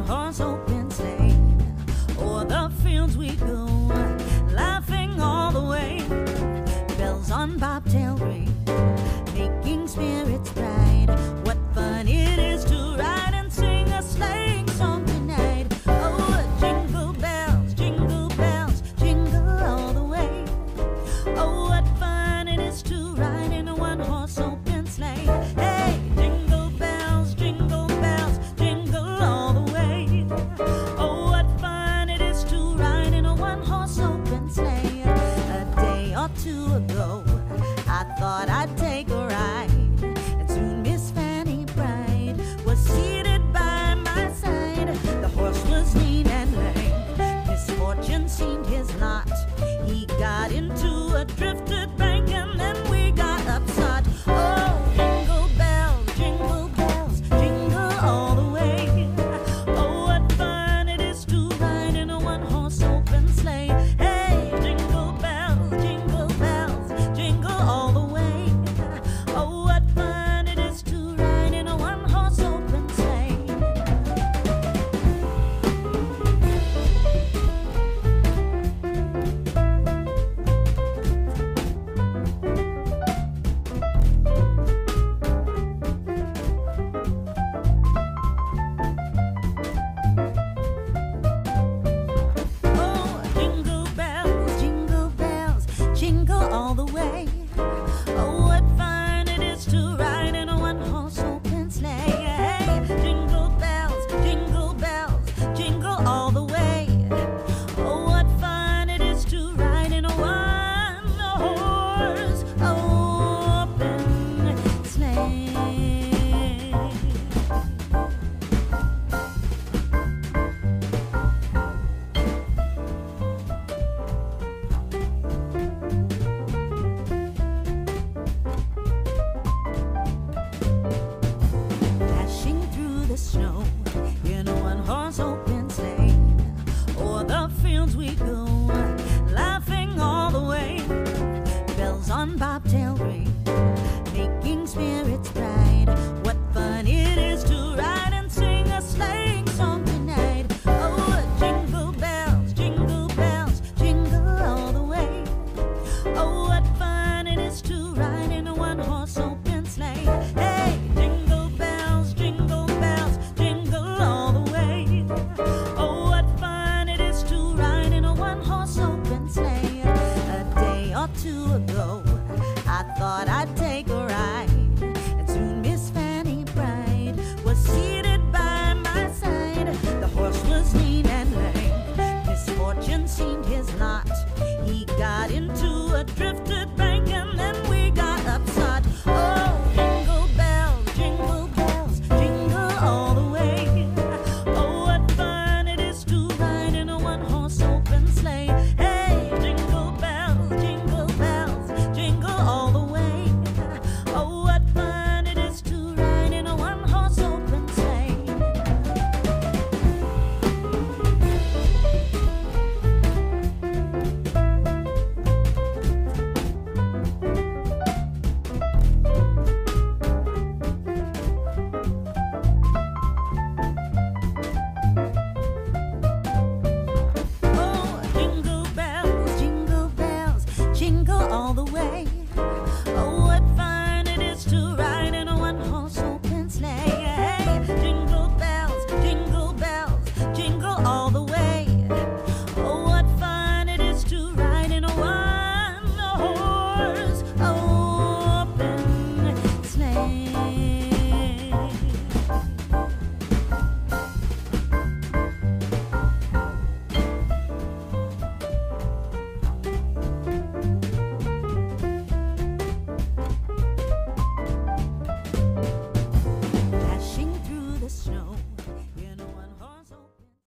one-horse open sleigh. O'er the fields we go, laughing all the way. Bells on bobtail ring, making spirits bright. What fun it is to ride and sing a sleighing song tonight. Oh, jingle bells, jingle all the way. Oh, what fun it is to ride in a one-horse open sleigh. Hey, jingle bells, jingle all the way. Oh, what fun it is to ride in a one-horse open sleigh. A day or two ago, I thought I'd take a ride, and soon Miss Fanny Bright was seated by my side. The horse was lean and lame, misfortune seemed his lot. He got into a drifted bank and then we got upset. Oh, jingle bells, jingle all the way. Oh, what fun it is to ride in a one-horse open sleigh. Hey, jingle bells, jingle all the way. Oh, what fun it is to ride in a one-horse open sleigh. Oh, jingle bells, jingle all the way. Oh, what fun it is to ride in a one-horse open sleigh. Hey, jingle bells, jingle all the way. Oh, what fun it is to ride in a one-horse open sleigh. Dashing through the snow in a one-horse open